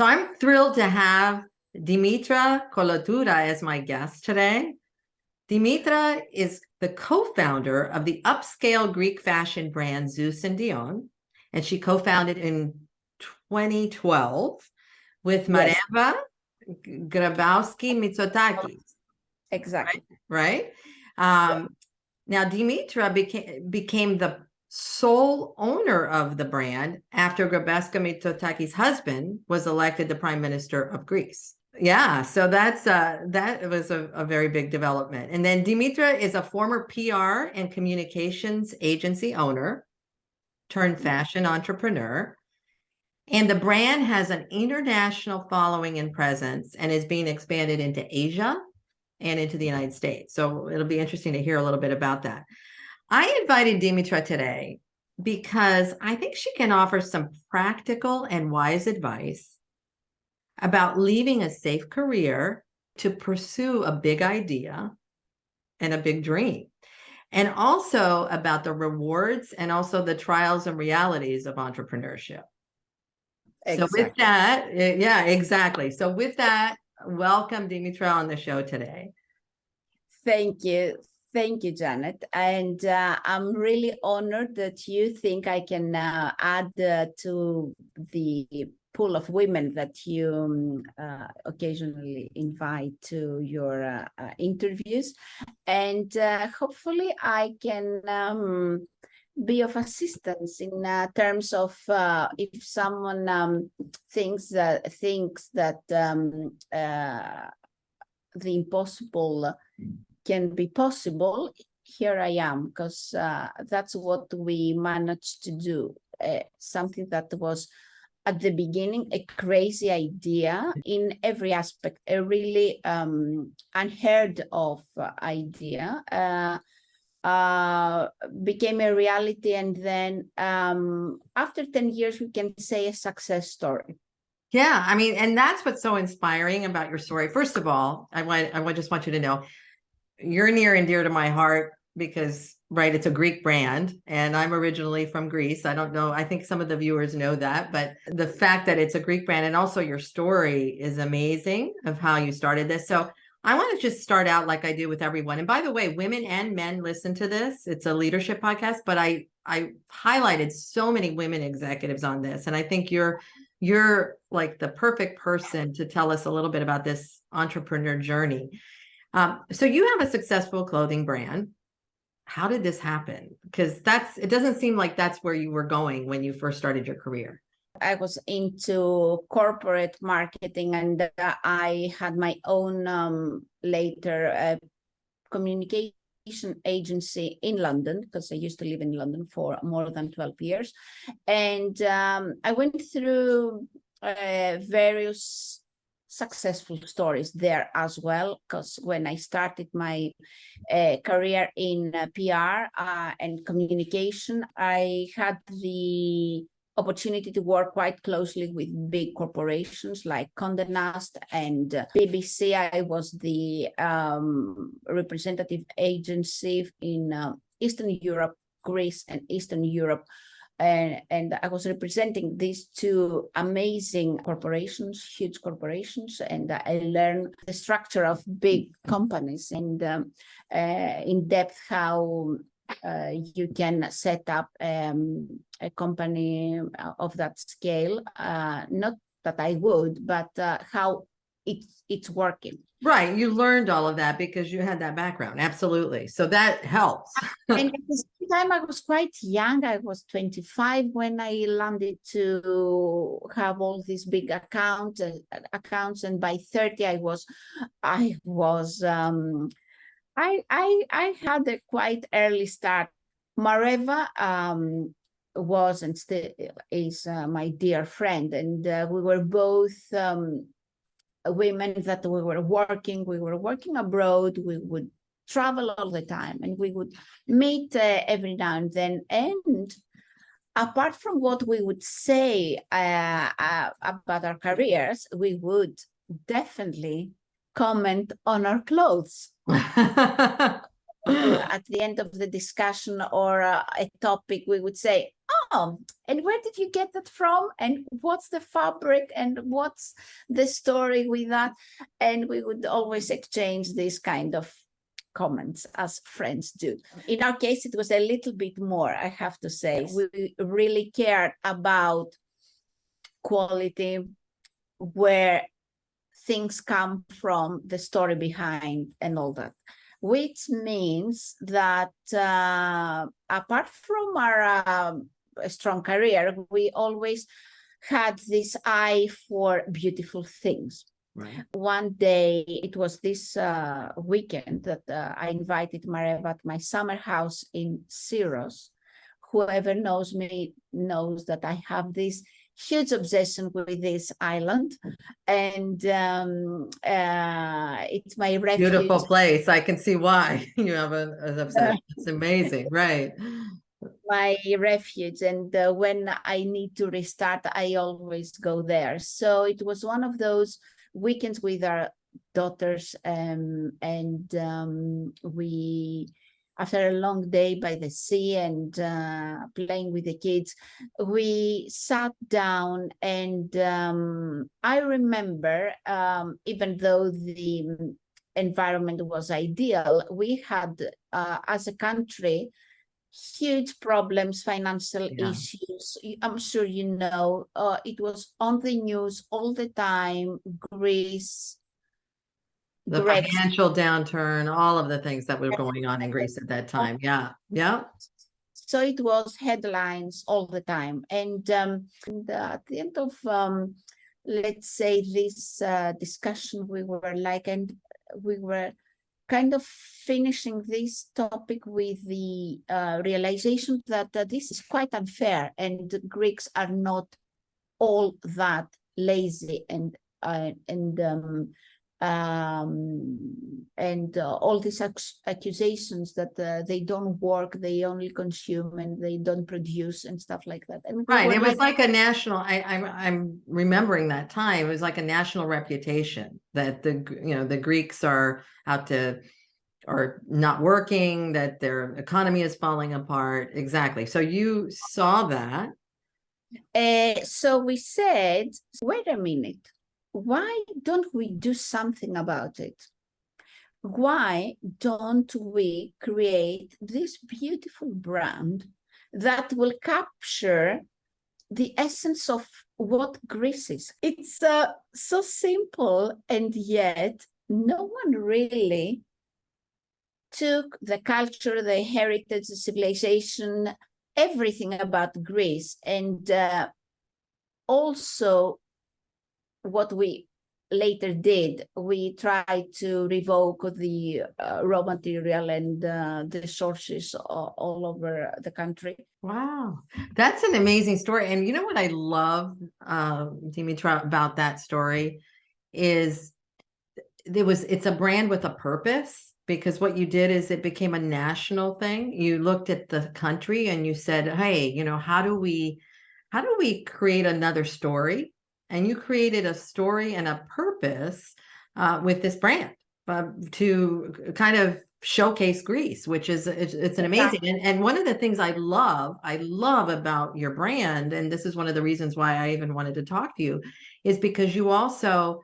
So I'm thrilled to have Dimitra Kolotoura as my guest today. Dimitra is the co-founder of the upscale Greek fashion brand Zeus+Dione, and she co-founded in 2012 with Yes. Mareva Grabowski-Mitsotakis. Exactly. Right? Now, Dimitra became the sole owner of the brand after Grabowski-Mitsotakis' husband was elected the prime minister of Greece. Yeah, so that was a very big development. And then Dimitra is a former PR and communications agency owner turned fashion entrepreneur. And the brand has an international following and presence and is being expanded into Asia and into the United States. So it'll be interesting to hear a little bit about that. I invited Dimitra today because I think she can offer some practical and wise advice about leaving a safe career to pursue a big idea and a big dream, and also about the rewards and also the trials and realities of entrepreneurship. Exactly. So with that, yeah, exactly. So with that, welcome Dimitra on the show today. Thank you. Thank you, Janet. And I'm really honored that you think I can add to the pool of women that you occasionally invite to your interviews. And hopefully I can be of assistance in terms of if someone thinks that the impossible can be possible. Here I am, because that's what we managed to do. Something that was at the beginning a crazy idea in every aspect, a really unheard of idea, became a reality, and then after 10 years we can say a success story. Yeah, I mean, and that's what's so inspiring about your story. First of all, I just want you to know you're near and dear to my heart because, right, it's a Greek brand and I'm originally from Greece. I don't know, I think some of the viewers know that, but the fact that it's a Greek brand and also your story is amazing of how you started this. So I want to just start out like I do with everyone. And by the way, women and men listen to this. It's a leadership podcast, but I highlighted so many women executives on this. And I think you're like the perfect person to tell us a little bit about this entrepreneur journey. So you have a successful clothing brand. How did this happen? Because it doesn't seem like that's where you were going when you first started your career. I was into corporate marketing, and I had my own later communication agency in London, because I used to live in London for more than 12 years. And I went through various successful stories there as well, because when I started my career in PR and communication, I had the opportunity to work quite closely with big corporations like Condé Nast and BBC. I was the representative agency in Eastern Europe, Greece and Eastern Europe. And I was representing these two amazing corporations, huge corporations, and I learned the structure of big companies and in depth how you can set up a company of that scale. Not that I would, but how it's working. Right. You learned all of that because you had that background. Absolutely. So that helps. And at the same time, I was quite young. I was 25 when I landed to have all these big accounts. And by 30, I had a quite early start. Mareva was and still is my dear friend, and we were both women that we were working abroad. We would travel all the time, and we would meet every now and then. And apart from what we would say about our careers, we would definitely comment on our clothes. At the end of the discussion or a topic, we would say, oh, and where did you get that from? And what's the fabric? And what's the story with that? And we would always exchange this kind of comments as friends do. In our case, it was a little bit more, I have to say. Yes. We really cared about quality, where things come from, the story behind, and all that. Which means that apart from our strong career, we always had this eye for beautiful things. Right. One day, it was this weekend that I invited Mareva at my summer house in Syros. Whoever knows me knows that I have this huge obsession with this island, and it's my refuge. Beautiful place. I can see why you have an obsession. It's amazing, right? My refuge, and when I need to restart, I always go there. So it was one of those weekends with our daughters, and we, after a long day by the sea and playing with the kids, we sat down, and I remember, even though the environment was ideal, we had, as a country, huge problems, financial issues. I'm sure you know, it was on the news all the time. Greece, The financial downturn, all of the things that were going on in Greece at that time. Yeah. So it was headlines all the time. And at the end of, let's say, this discussion, we were like, and we were kind of finishing this topic with the realization that this is quite unfair, and Greeks are not all that lazy, and all these accusations that they don't work, they only consume, and they don't produce, and stuff like that. And right, it was like a national. I'm remembering that time. It was like a national reputation that the Greeks are out to, or not working, that their economy is falling apart. Exactly. So you saw that. So we said, wait a minute, why don't we do something about it? Why don't we create this beautiful brand that will capture the essence of what Greece is? It's so simple, and yet no one really took the culture, the heritage, the civilization, everything about Greece, and also what we later did, we tried to revoke the raw material and the sources all over the country. Wow, that's an amazing story. And you know what I love, Dimitra, about that story is it's a brand with a purpose. Because what you did is it became a national thing. You looked at the country and you said, hey, how do we create another story? And you created a story and a purpose with this brand to kind of showcase Greece, which is, it's an amazing. And one of the things I love about your brand, and this is one of the reasons why I even wanted to talk to you, is because you also,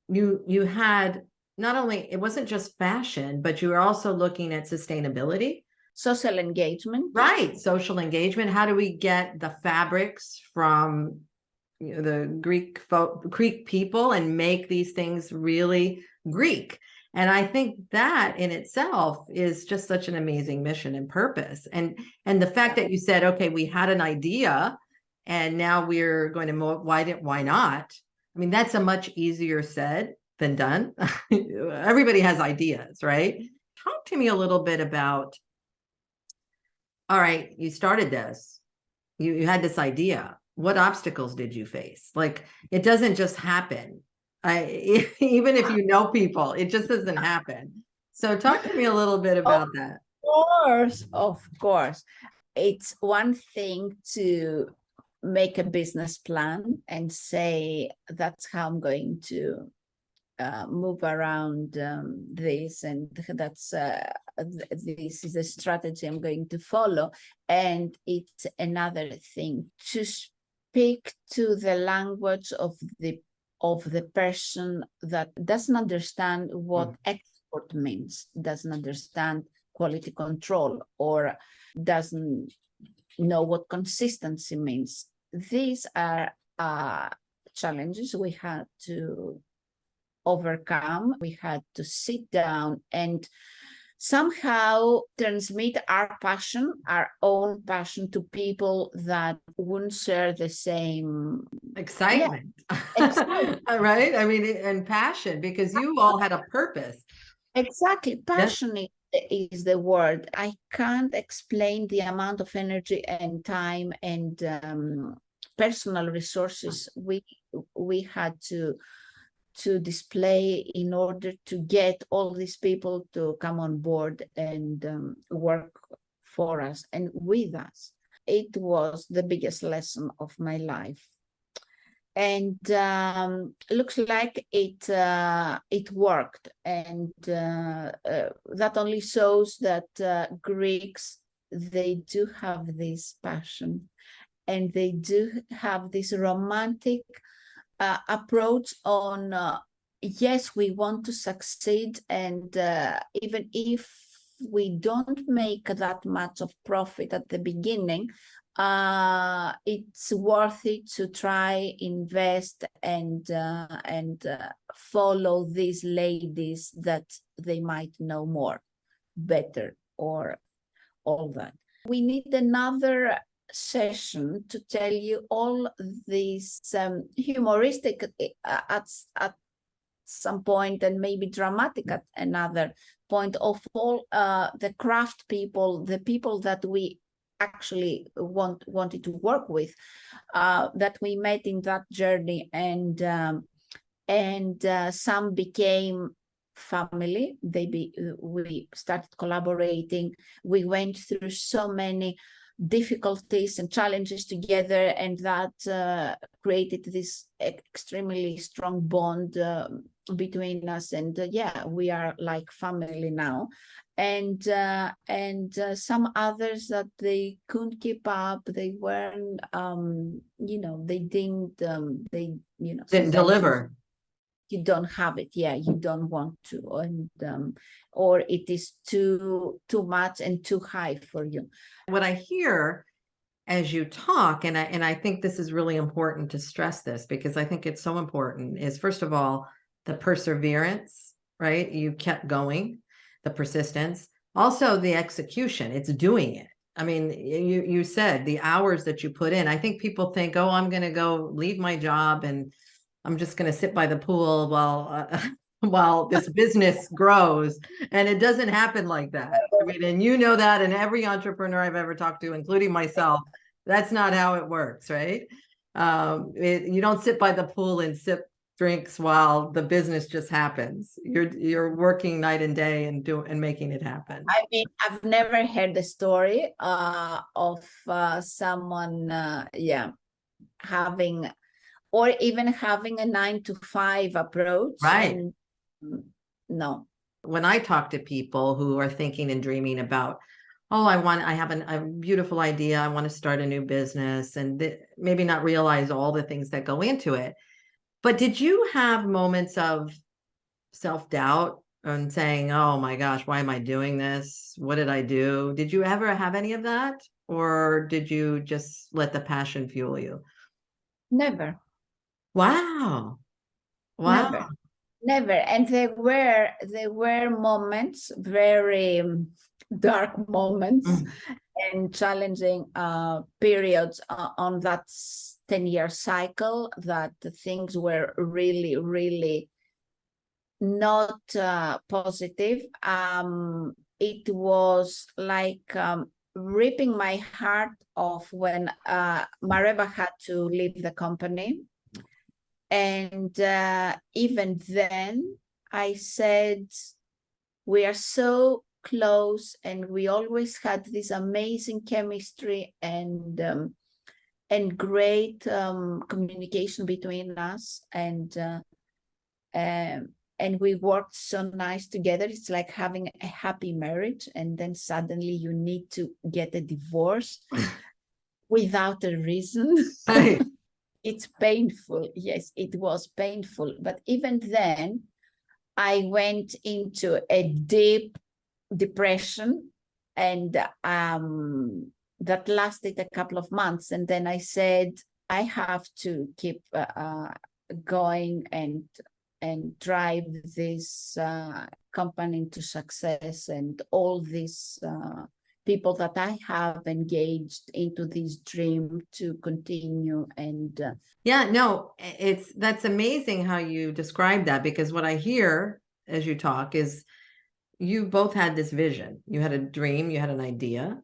you had, not only, it wasn't just fashion, but you were also looking at sustainability, social engagement. Right, social engagement. How do we get the fabrics from the Greek people and make these things really Greek? And I think that in itself is just such an amazing mission and purpose. And the fact that you said, okay, we had an idea and now we're going to why not? I mean, that's a much easier said than done. Everybody has ideas, right? Talk to me a little bit about, all right, you started this, you had this idea. What obstacles did you face? Like, it doesn't just happen. Even if you know people, it just doesn't happen. So talk to me a little bit about that. Of course. It's one thing to make a business plan and say, that's how I'm going to move around this, and that's this is a strategy I'm going to follow. And it's another thing to speak to the language of the person that doesn't understand what export means, doesn't understand quality control, or doesn't know what consistency means. These are challenges we had to overcome. We had to sit down and somehow transmit our passion, our own passion, to people that wouldn't share the same excitement. excitement. Right? I mean, and passion, because you all had a purpose. Exactly. Passionate is the word. I can't explain the amount of energy and time and personal resources we had to display in order to get all these people to come on board and work for us and with us. It was the biggest lesson of my life. And looks like it worked, and that only shows that Greeks, they do have this passion, and they do have this romantic approach on yes, we want to succeed, and even if we don't make that much of profit at the beginning, it's worth it to try, invest, and follow these ladies that they might know more, better, or all that. We need another session to tell you all these humoristic at some point, and maybe dramatic at another point, of all the craft people, the people that we actually wanted to work with, that we met in that journey, and some became family. We started collaborating. We went through so many difficulties and challenges together, and that created this extremely strong bond between us. And yeah, we are like family now. And some others that they couldn't keep up, they weren't they didn't Didn't deliver. you don't have it, you don't want to, and or it is too much and too high for you. What I hear as you talk, and I think this is really important to stress this, because I think it's so important, is first of all, the perseverance, right? You kept going, the persistence, also the execution, it's doing it. I mean, you said the hours that you put in. I think people think, oh, I'm going to go leave my job and I'm just going to sit by the pool while this business grows. And it doesn't happen like that. I mean, and you know that, and every entrepreneur I've ever talked to, including myself, that's not how it works, right? You don't sit by the pool and sip drinks while the business just happens. You're working night and day and making it happen. I mean, I've never heard the story of someone having, or even having a 9-to-5 approach. Right. And no. When I talk to people who are thinking and dreaming about, oh, I have a beautiful idea, I want to start a new business, and maybe not realize all the things that go into it. But did you have moments of self-doubt and saying, oh my gosh, why am I doing this? What did I do? Did you ever have any of that? Or did you just let the passion fuel you? Never. Wow. Wow. Never. And there were moments, very dark moments, and challenging periods on that 10-year cycle, that things were really, really not positive. It was like ripping my heart off when Mareva had to leave the company. And even then, I said, we are so close, and we always had this amazing chemistry and great communication between us. And and we worked so nice together. It's like having a happy marriage, and then suddenly you need to get a divorce without a reason. Right. It's painful. Yes, it was painful. But even then, I went into a deep depression, and that lasted a couple of months. And then I said, I have to keep going and drive this company into success, and all these people that I have engaged into this dream to continue. And Yeah, no, that's amazing how you describe that, because what I hear as you talk is you both had this vision. You had a dream, you had an idea,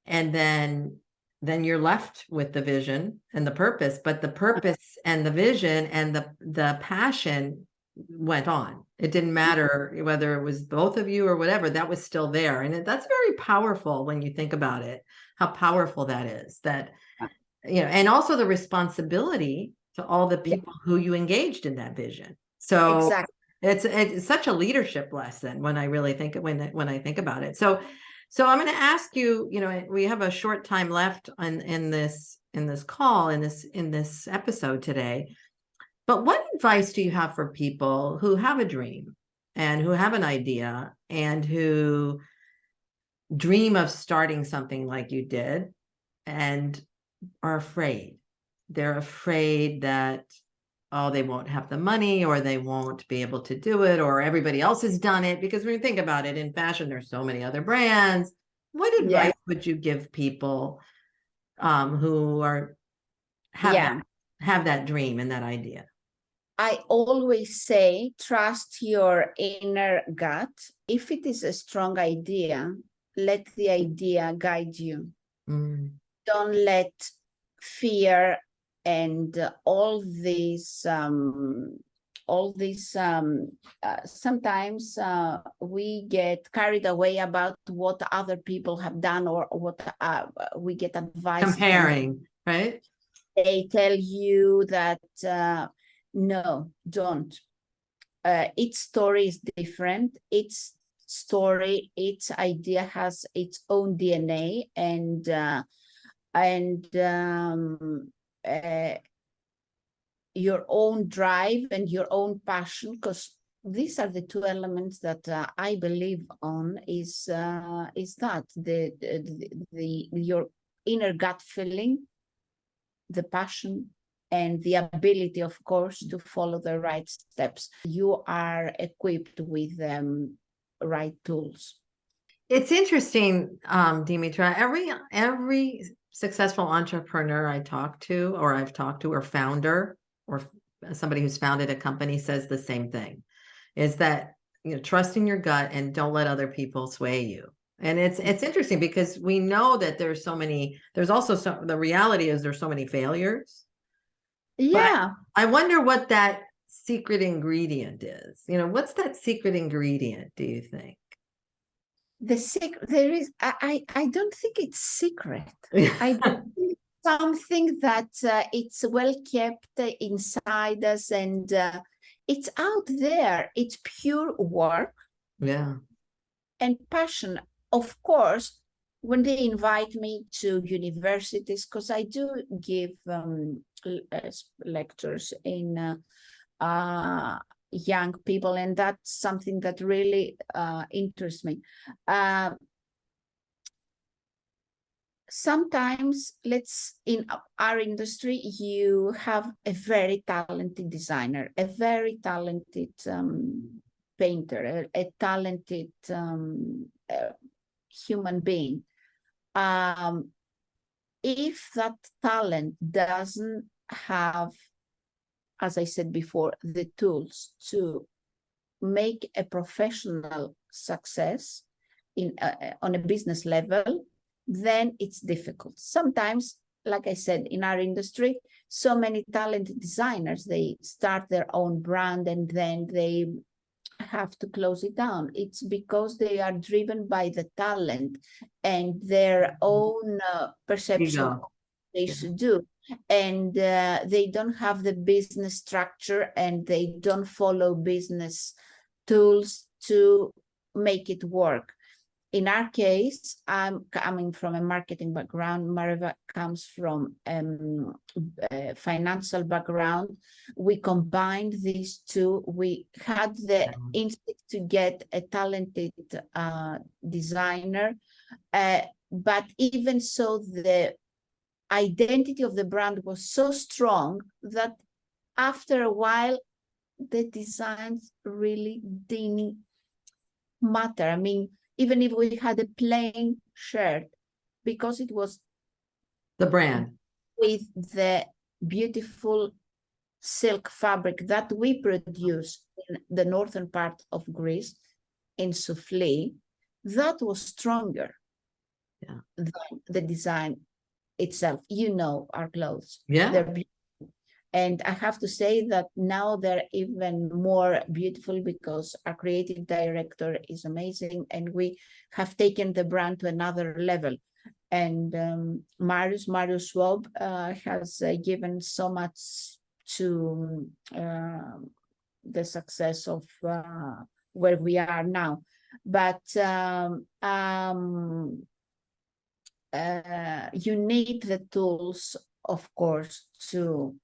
and then you're left with the vision and the purpose, but the purpose and the vision and the passion went on. It didn't matter whether it was both of you or whatever, that was still there. And that's very powerful when you think about it, how powerful that is, that, you know, and also the responsibility to all the people who you engaged in that vision. So exactly. it's such a leadership lesson when I really think when I think about it. So I'm going to ask you, you know, we have a short time left in this call, in this episode today. But what advice do you have for people who have a dream and who have an idea and who dream of starting something like you did and are afraid? They're afraid that, oh, they won't have the money, or they won't be able to do it, or everybody else has done it. Because when you think about it, in fashion, there's so many other brands. What advice would you give people who have that dream and that idea? I always say, trust your inner gut. If it is a strong idea, let the idea guide you. Don't let fear and all these sometimes we get carried away about what other people have done, or what we get advice comparing, right? They tell you that no, don't. Each story is different. Each story, each idea has its own DNA, and your own drive and your own passion, because these are the two elements that I believe on, is that your inner gut feeling, the passion, and the ability, of course, to follow the right steps. You are equipped with right tools. It's interesting, Dimitra. Every successful entrepreneur I talk to, or I've talked to, or founder, or somebody who's founded a company, says the same thing: is that, you know, trust in your gut and don't let other people sway you. And it's interesting because we know that there's also the reality is there's so many failures. Yeah. But I wonder what that secret ingredient is. You know, what's that secret ingredient, do you think? The secret, there is, I don't think it's secret. I think something that it's well kept inside us, and it's out there. It's pure work. Yeah. And passion. Of course, when they invite me to universities, because I do give lectures in young people, and that's something that really interests me. Sometimes, in our industry, you have a very talented designer, a very talented painter, a talented human being. If that talent doesn't have, as I said before, the tools to make a professional success on a business level, then it's difficult. Sometimes, like I said, in our industry, so many talented designers, they start their own brand and then they have to close it down. It's because they are driven by the talent and their own perception of what they should do. And they don't have the business structure, and they don't follow business tools to make it work. In our case, I'm coming from a marketing background. Mareva comes from a financial background. We combined these two. We had the instinct to get a talented designer, but even so, the identity of the brand was so strong that after a while, the designs really didn't matter. I mean, even if we had a plain shirt, because it was The brand. with the beautiful silk fabric that we produce in the northern part of Greece, in Soufli, that was stronger than the design itself. You know our clothes. Yeah. They're beautiful. And I have to say that now they're even more beautiful because our creative director is amazing, and we have taken the brand to another level. And Marius Schwab has given so much to the success of where we are now. But you need the tools, of course, to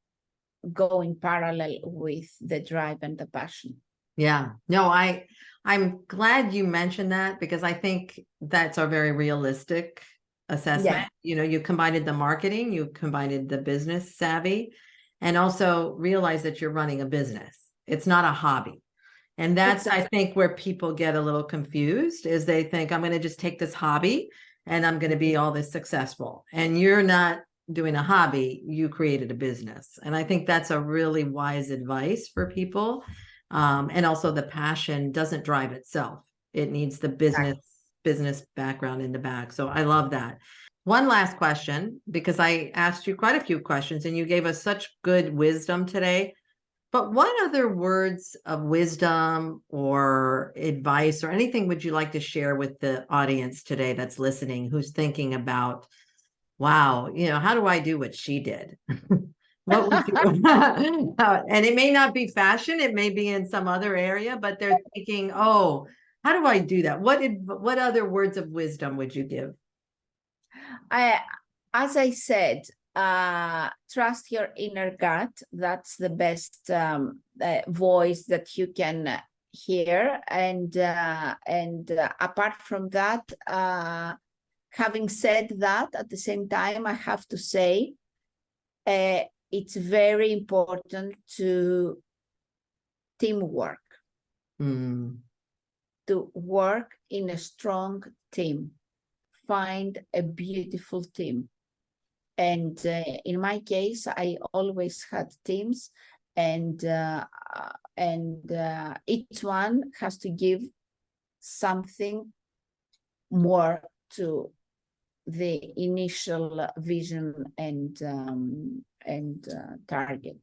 go in parallel with the drive and the passion. Yeah, no, I'm glad you mentioned that, because I think that's a very realistic assessment. Yeah. You know, you combined the marketing, you combined the business savvy, and also realize that you're running a business. It's not a hobby. And that's, I think, where people get a little confused, is they think, I'm going to just take this hobby and I'm going to be all this successful. And you're not doing a hobby, you created a business. And I think that's a really wise advice for people. And also the passion doesn't drive itself. It needs the business background in the back. So I love that. One last question, because I asked you quite a few questions and you gave us such good wisdom today. But what other words of wisdom or advice or anything would you like to share with the audience today that's listening, who's thinking about, wow, you know, how do I do what she did? What would you and it may not be fashion, it may be in some other area, but they're thinking, oh, how do I do that? What other words of wisdom would you give? As I said, trust your inner gut. That's the best voice that you can hear. And apart from that, having said that, at the same time, I have to say, it's very important to teamwork, to work in a strong team, find a beautiful team. And in my case, I always had teams, and each one has to give something more to the initial vision and target.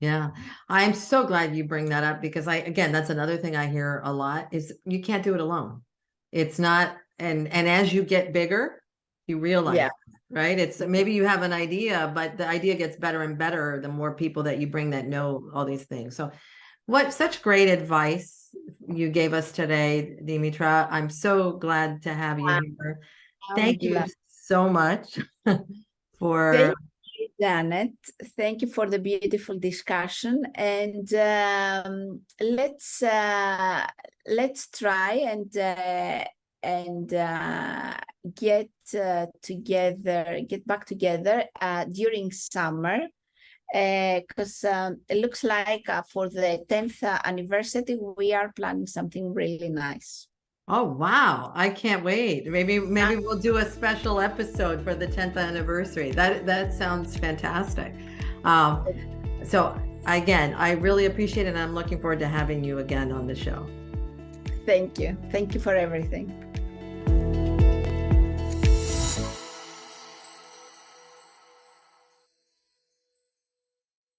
Yeah, I'm so glad you bring that up, because again, that's another thing I hear a lot, is you can't do it alone. It's not, and as you get bigger, you realize, right? It's maybe you have an idea, but the idea gets better and better the more people that you bring that know all these things. So what such great advice you gave us today, Dimitra. I'm so glad to have you here. Thank you so much for... Thank you, Janet. Thank you for the beautiful discussion. And let's try and get back together during summer, because it looks like for the 10th anniversary, we are planning something really nice. Oh, wow. I can't wait. Maybe we'll do a special episode for the 10th anniversary. That sounds fantastic. So again, I really appreciate it, and I'm looking forward to having you again on the show. Thank you. Thank you for everything.